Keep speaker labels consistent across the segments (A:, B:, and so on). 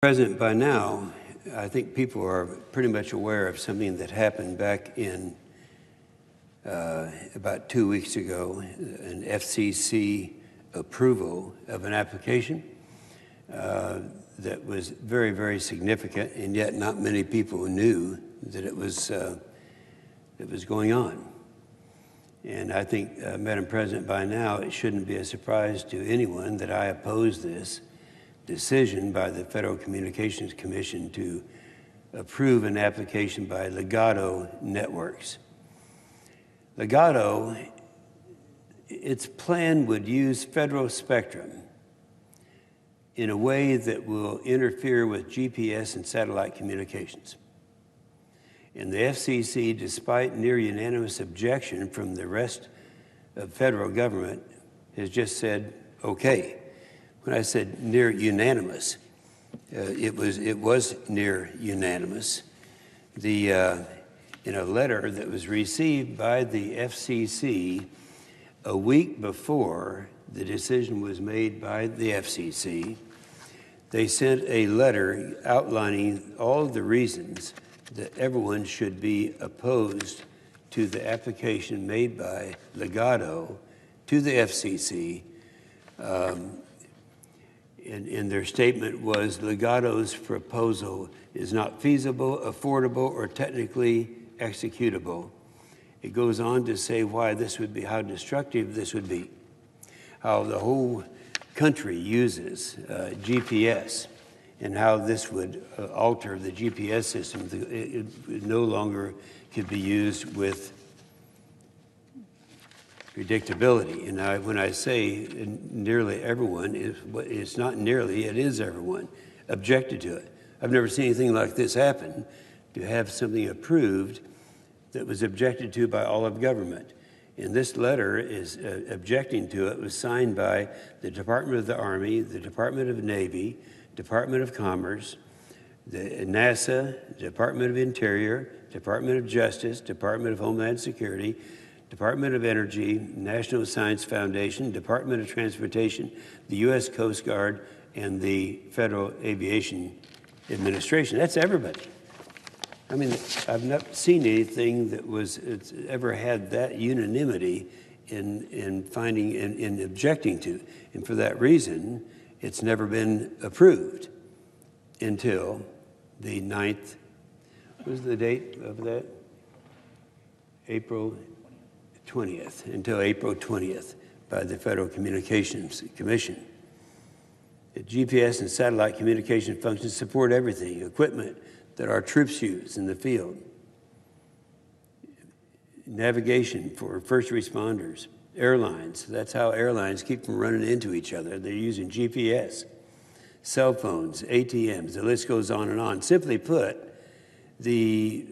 A: President, by now, I think people are pretty much aware of something that happened back in about 2 weeks ago, an FCC approval of an application that was very, very significant, and yet not many people knew that it was going on. And I think, Madam President, by now it shouldn't be a surprise to anyone that I oppose this decision by the Federal Communications Commission to approve an application by Ligado Networks. Ligado, its plan would use federal spectrum in a way that will interfere with GPS and satellite communications. And the FCC, despite near unanimous objection from the rest of federal government, has just said, okay. When I said near unanimous, it was near unanimous. In a letter that was received by the FCC a week before the decision was made by the FCC, they sent a letter outlining all of the reasons that everyone should be opposed to the application made by Ligado to the FCC. And their statement was Ligado's proposal is not feasible, affordable, or technically executable. It goes on to say why this would be, how destructive this would be, how the whole country uses GPS, and how this would alter the GPS system. It no longer could be used with predictability. And when I say nearly everyone, it's not nearly, it is everyone objected to it. I've never seen anything like this happen, to have something approved that was objected to by all of government. And this letter is objecting to it was signed by the Department of the Army, the Department of Navy, Department of Commerce, the NASA, Department of Interior, Department of Justice, Department of Homeland Security, Department of Energy, National Science Foundation, Department of Transportation, the U.S. Coast Guard, and the Federal Aviation Administration. That's everybody. I mean, I've not seen anything that it's ever had that unanimity in finding and objecting to. And for that reason, it's never been approved until the 9th. What was the date of that? April 20th, until April 20th by the Federal Communications Commission. The GPS and satellite communication functions support everything, equipment that our troops use in the field, navigation for first responders, airlines. That's how airlines keep from running into each other. They're using GPS, cell phones, ATMs, the list goes on and on. Simply put, the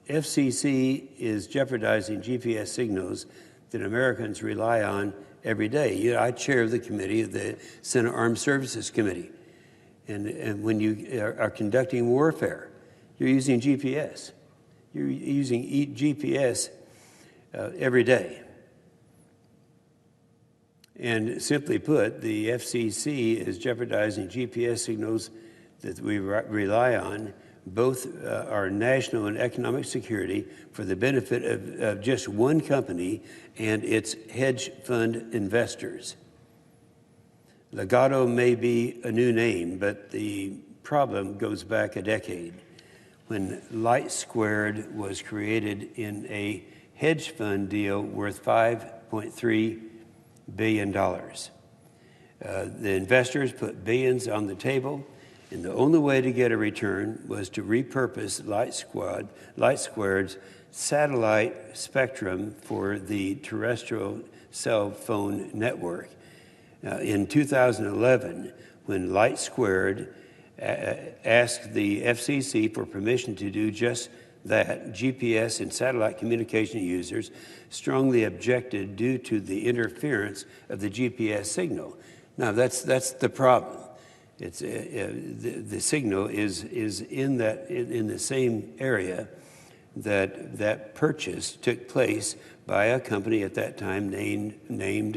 A: FCC is jeopardizing GPS signals that Americans rely on every day. I chair the committee, the Senate Armed Services Committee. And when you are conducting warfare, you're using GPS. You're using GPS every day. And simply put, the FCC is jeopardizing GPS signals that we rely on, both our national and economic security, for the benefit of just one company and its hedge fund investors. Ligado may be a new name, but the problem goes back a decade when Light Squared was created in a hedge fund deal worth $5.3 billion. The investors put billions on the table, and the only way to get a return was to repurpose Light Squared's satellite spectrum for the terrestrial cell phone network. In 2011, when Light Squared asked the FCC for permission to do just that, GPS and satellite communication users strongly objected due to the interference of the GPS signal. Now, that's the problem. It's the signal is in the same area that purchase took place by a company at that time named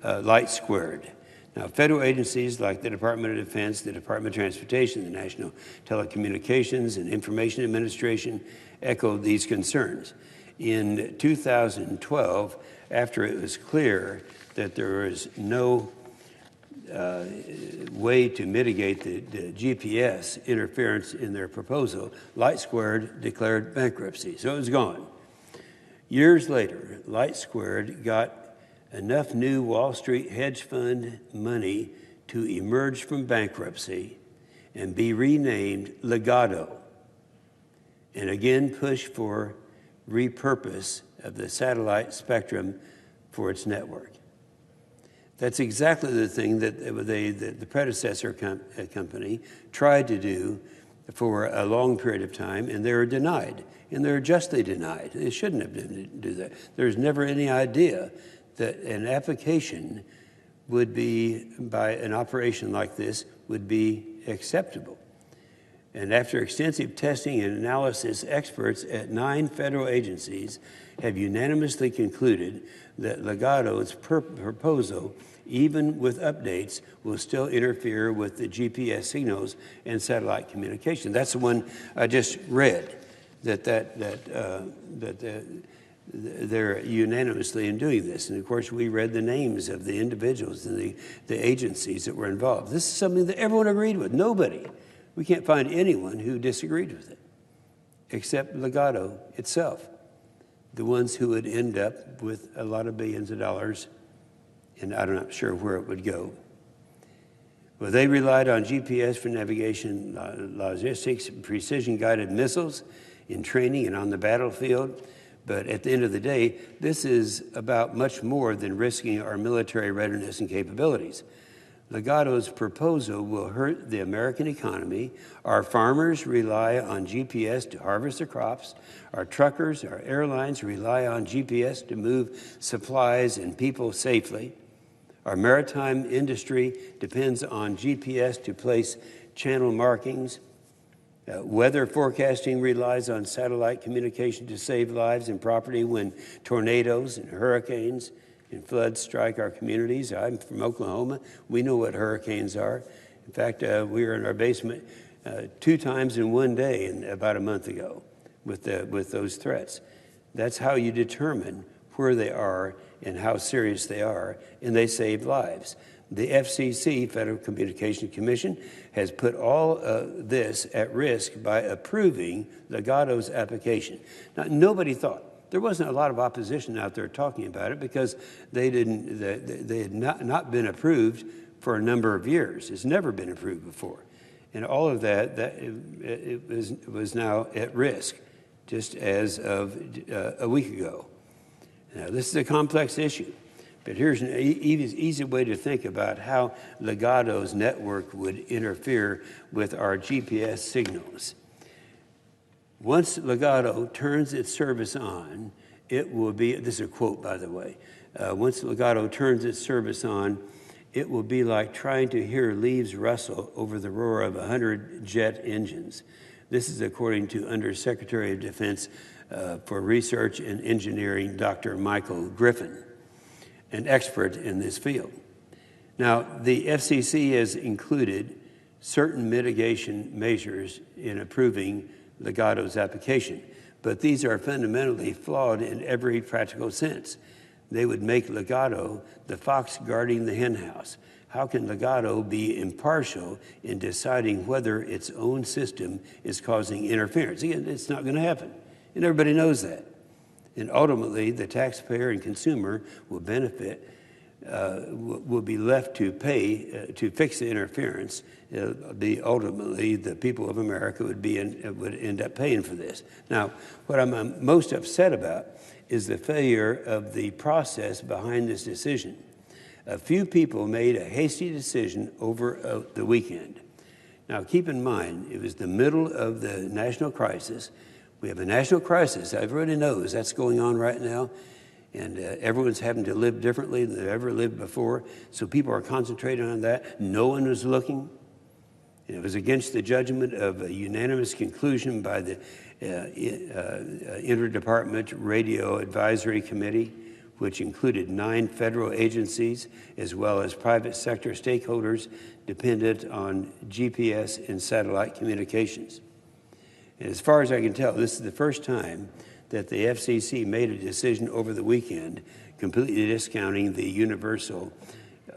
A: Light Squared. Now, federal agencies like the Department of Defense, the Department of Transportation, the National Telecommunications and Information Administration echoed these concerns. In 2012, after it was clear that there was no way to mitigate the GPS interference in their proposal, LightSquared declared bankruptcy, so it was gone. Years later, LightSquared got enough new Wall Street hedge fund money to emerge from bankruptcy and be renamed Ligado, and again push for repurpose of the satellite spectrum for its network. That's exactly the thing that the predecessor company tried to do for a long period of time, and they were denied, and they were justly denied. They shouldn't have do that. There's never any idea that an application would be, by an operation like this, would be acceptable. And after extensive testing and analysis, experts at 9 federal agencies have unanimously concluded that Ligado's proposal, even with updates, will still interfere with the GPS signals and satellite communication. That's the one I just read, they're unanimously in doing this. And of course, we read the names of the individuals and the agencies that were involved. This is something that everyone agreed with. Nobody. We can't find anyone who disagreed with it, except Ligado itself, the ones who would end up with a lot of billions of dollars, and I'm not sure where it would go. Well, they relied on GPS for navigation, logistics, precision-guided missiles in training and on the battlefield. But at the end of the day, this is about much more than risking our military readiness and capabilities. Ligado's proposal will hurt the American economy. Our farmers rely on GPS to harvest their crops. Our truckers, our airlines rely on GPS to move supplies and people safely. Our maritime industry depends on GPS to place channel markings. Weather forecasting relies on satellite communication to save lives and property when tornadoes and hurricanes and floods strike our communities. I'm from Oklahoma. We know what hurricanes are. In fact, we were in our basement 2 times in one day about a month ago with those threats. That's how you determine where they are and how serious they are, and they save lives. The FCC, Federal Communications Commission, has put all this at risk by approving Ligado's application. Now, nobody thought. There wasn't a lot of opposition out there talking about it because they had not been approved for a number of years. It's never been approved before. And all of it was now at risk, just as of a week ago. Now, this is a complex issue. But here's an easy way to think about how Ligado's network would interfere with our GPS signals. Once Ligado turns its service on, it will be, this is a quote, by the way, once Ligado turns its service on, it will be like trying to hear leaves rustle over the roar of 100 jet engines. This is according to Undersecretary of Defense for Research and Engineering, Dr. Michael Griffin, an expert in this field. Now, the FCC has included certain mitigation measures in approving Ligado's application, but these are fundamentally flawed in every practical sense. They would make Ligado the fox guarding the henhouse. How can Ligado be impartial in deciding whether its own system is causing interference? Again, it's not going to happen, and everybody knows that. And ultimately, the taxpayer and consumer will benefit, will be left to pay to fix the interference. Ultimately, the people of America would end up paying for this. Now, what I'm most upset about is the failure of the process behind this decision. A few people made a hasty decision over the weekend. Now, keep in mind, it was the middle of the national crisis. We have a national crisis. Everybody knows that's going on right now, and everyone's having to live differently than they've ever lived before, so people are concentrating on that. No one was looking. And it was against the judgment of a unanimous conclusion by the Interdepartment Radio Advisory Committee, which included 9 federal agencies as well as private sector stakeholders dependent on GPS and satellite communications. And as far as I can tell, this is the first time that the FCC made a decision over the weekend completely discounting the universal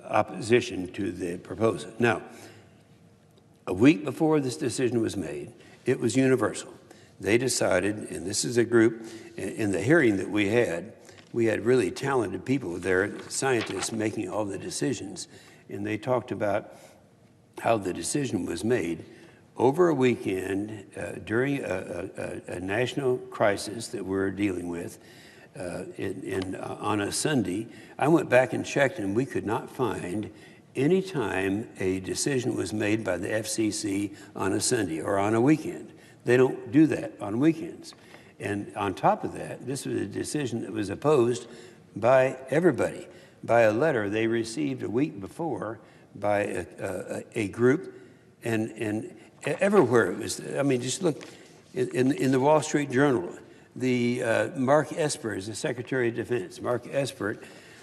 A: opposition to the proposal. Now, a week before this decision was made, it was universal. They decided, and this is a group, in the hearing that we had really talented people there, scientists making all the decisions, and they talked about how the decision was made over a weekend during a national crisis that we're dealing with on a Sunday. I went back and checked, and we could not find any time a decision was made by the FCC on a Sunday or on a weekend. They don't do that on weekends. And on top of that, this was a decision that was opposed by everybody, by a letter they received a week before by a group, and everywhere it was. I mean, just look in the Wall Street Journal. The Mark Esper is the Secretary of Defense. Mark Esper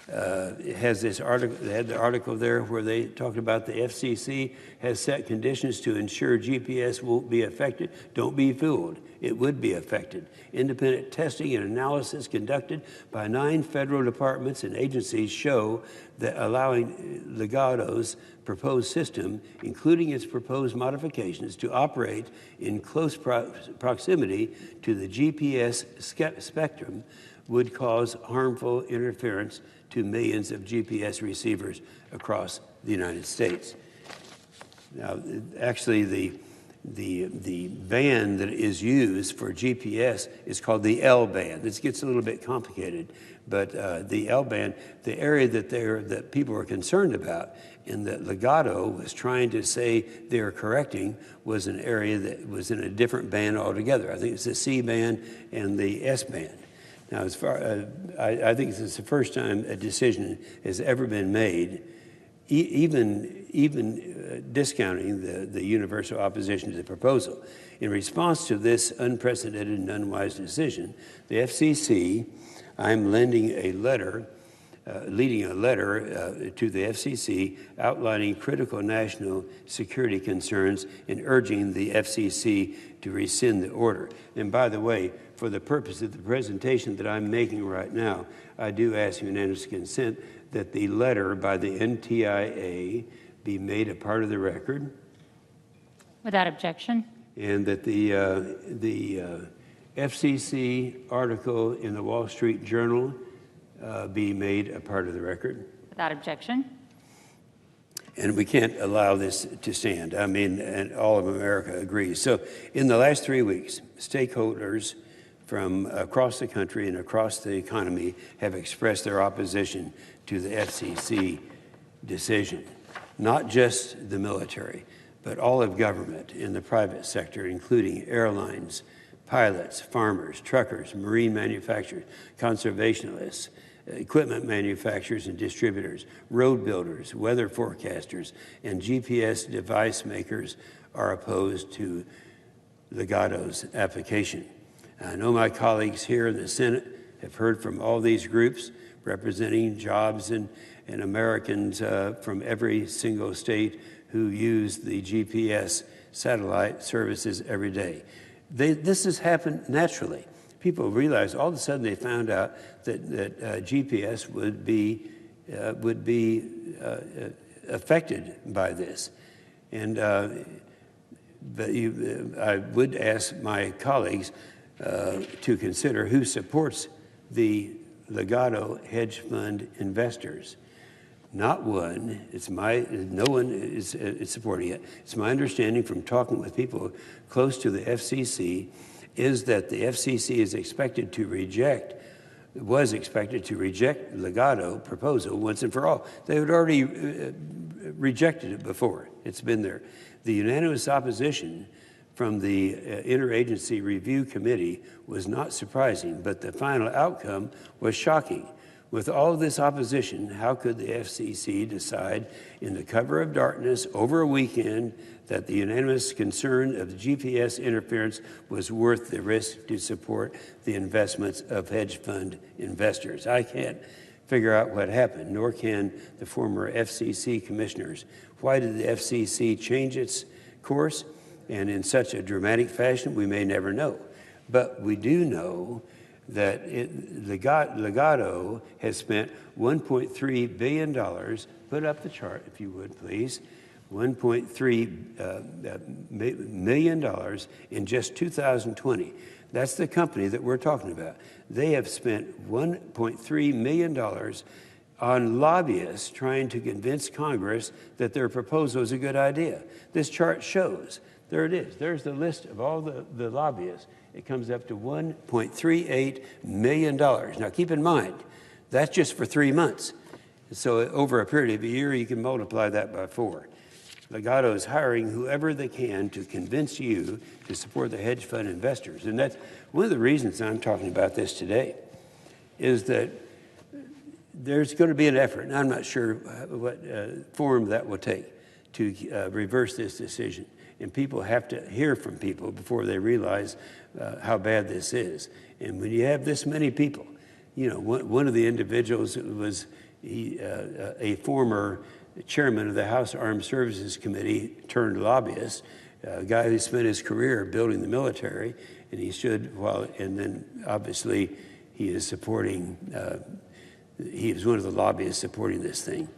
A: has this article. They had the article there where they talked about the FCC has set conditions to ensure GPS won't be affected. Don't be fooled. It would be affected. Independent testing and analysis conducted by 9 federal departments and agencies show that allowing Ligado's proposed system, including its proposed modifications, to operate in close proximity to the GPS spectrum would cause harmful interference to millions of GPS receivers across the United States. Now, actually, the band that is used for GPS is called the L band. This gets a little bit complicated, but the L band, the area that people are concerned about and that Ligado was trying to say they are correcting was an area that was in a different band altogether. I think it's the C band and the S band. Now, as far I think this is the first time a decision has ever been made, even discounting the universal opposition to the proposal. In response to this unprecedented and unwise decision, the FCC, I'm leading a letter to the FCC outlining critical national security concerns and urging the FCC to rescind the order. And by the way, for the purpose of the presentation that I'm making right now, I do ask unanimous consent that the letter by the NTIA be made a part of the record.
B: Without objection.
A: And that the FCC article in the Wall Street Journal be made a part of the record.
B: Without objection.
A: And we can't allow this to stand. I mean, and all of America agrees. So in the last 3 weeks, stakeholders from across the country and across the economy have expressed their opposition to the FCC decision. Not just the military, but all of government in the private sector, including airlines, pilots, farmers, truckers, marine manufacturers, conservationists, equipment manufacturers and distributors, road builders, weather forecasters, and GPS device makers are opposed to Ligado's application. I know my colleagues here in the Senate have heard from all these groups representing jobs and Americans from every single state who use the GPS satellite services every day. This has happened naturally. People realized all of a sudden they found out that GPS would be affected by this. And but I would ask my colleagues to consider who supports the Ligado hedge fund investors. Not one. No one is supporting it. It's my understanding from talking with people close to the FCC is that the FCC was expected to reject Ligado proposal once and for all. They had already rejected it before. It's been there. The unanimous opposition from the Interagency Review Committee was not surprising, but the final outcome was shocking. With all of this opposition, how could the FCC decide in the cover of darkness over a weekend that the unanimous concern of the GPS interference was worth the risk to support the investments of hedge fund investors? I can't figure out what happened, nor can the former FCC commissioners. Why did the FCC change its course? And in such a dramatic fashion, we may never know. But we do know that Ligado has spent $1.3 billion. Put up the chart, if you would, please. $1.3 million in just 2020. That's the company that we're talking about. They have spent $1.3 million on lobbyists trying to convince Congress that their proposal is a good idea. This chart shows. There it is. There's the list of all the lobbyists. It comes up to $1.38 million. Now, keep in mind, that's just for 3 months. So over a period of a year, you can multiply that by 4. Ligado is hiring whoever they can to convince you to support the hedge fund investors. And that's one of the reasons I'm talking about this today, is that there's going to be an effort, and I'm not sure what form that will take, to reverse this decision. And people have to hear from people before they realize how bad this is. And when you have this many people, you know, one of the individuals was a former chairman of the House Armed Services Committee turned lobbyist, a guy who spent his career building the military, and he should, and then obviously he is supporting, he is one of the lobbyists supporting this thing.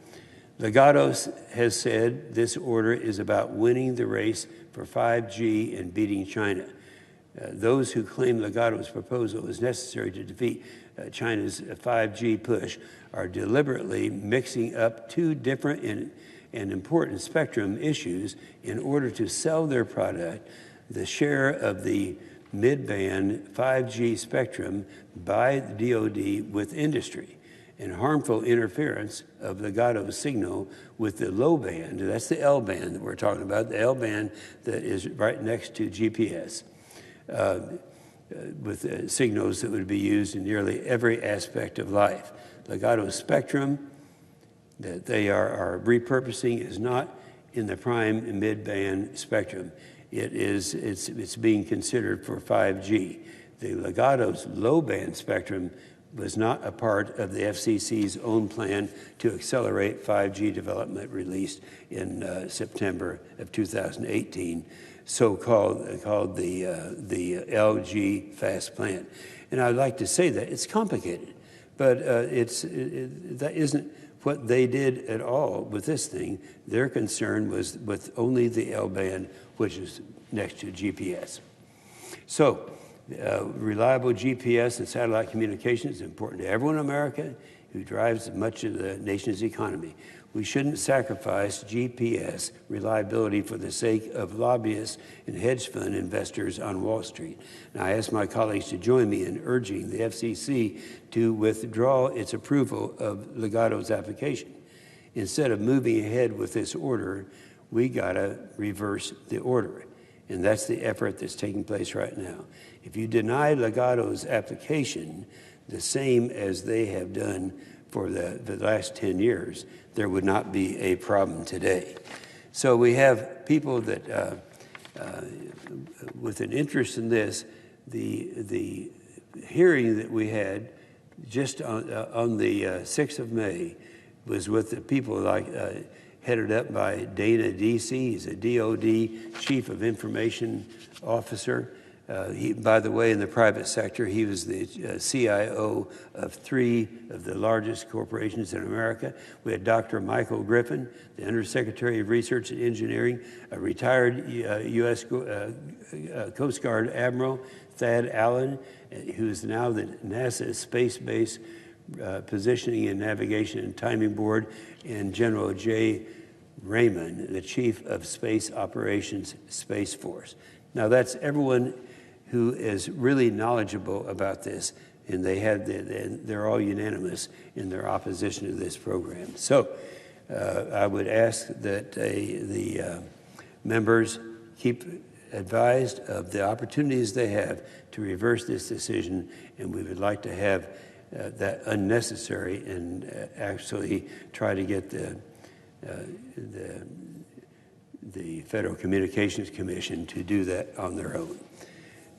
A: Ligado has said this order is about winning the race for 5G and beating China. Those who claim Ligado's proposal is necessary to defeat China's 5G push are deliberately mixing up two different and important spectrum issues in order to sell their product. The share of the mid-band 5G spectrum by the DoD with industry, and harmful interference of Ligado's signal with the low band, that's the L band that we're talking about, the L band that is right next to GPS, with signals that would be used in nearly every aspect of life. Ligado's spectrum that they are repurposing is not in the prime and mid-band spectrum. It's being considered for 5G. The Ligado's low-band spectrum was not a part of the FCC's own plan to accelerate 5G development released in September of 2018, called the LG Fast Plan. And I'd like to say that it's complicated, but that isn't what they did at all with this thing. Their concern was with only the L band, which is next to GPS. So, reliable GPS and satellite communication is important to everyone in America who drives much of the nation's economy. We shouldn't sacrifice GPS reliability for the sake of lobbyists and hedge fund investors on Wall Street. And I ask my colleagues to join me in urging the FCC to withdraw its approval of Ligado's application. Instead of moving ahead with this order, we gotta reverse the order. And that's the effort that's taking place right now. If you deny Ligado's application, the same as they have done for the last 10 years, there would not be a problem today. So we have people that, with an interest in this, the hearing that we had just on the 6th of May was with the people like headed up by Dana Deasy. He's a DoD Chief of Information Officer. By the way, in the private sector, he was the CIO of 3 of the largest corporations in America. We had Dr. Michael Griffin, the Undersecretary of Research and Engineering, a retired U.S. Coast Guard Admiral, Thad Allen, who is now the NASA Space-Based Positioning and Navigation and Timing Board, and General J. Raymond, the Chief of Space Operations Space Force. Now, that's everyone who is really knowledgeable about this, and they're all unanimous in their opposition to this program. So I would ask that the members keep advised of the opportunities they have to reverse this decision, and we would like to have that unnecessary and actually try to get the Federal Communications Commission to do that on their own.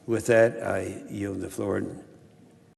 A: With that, I yield the floor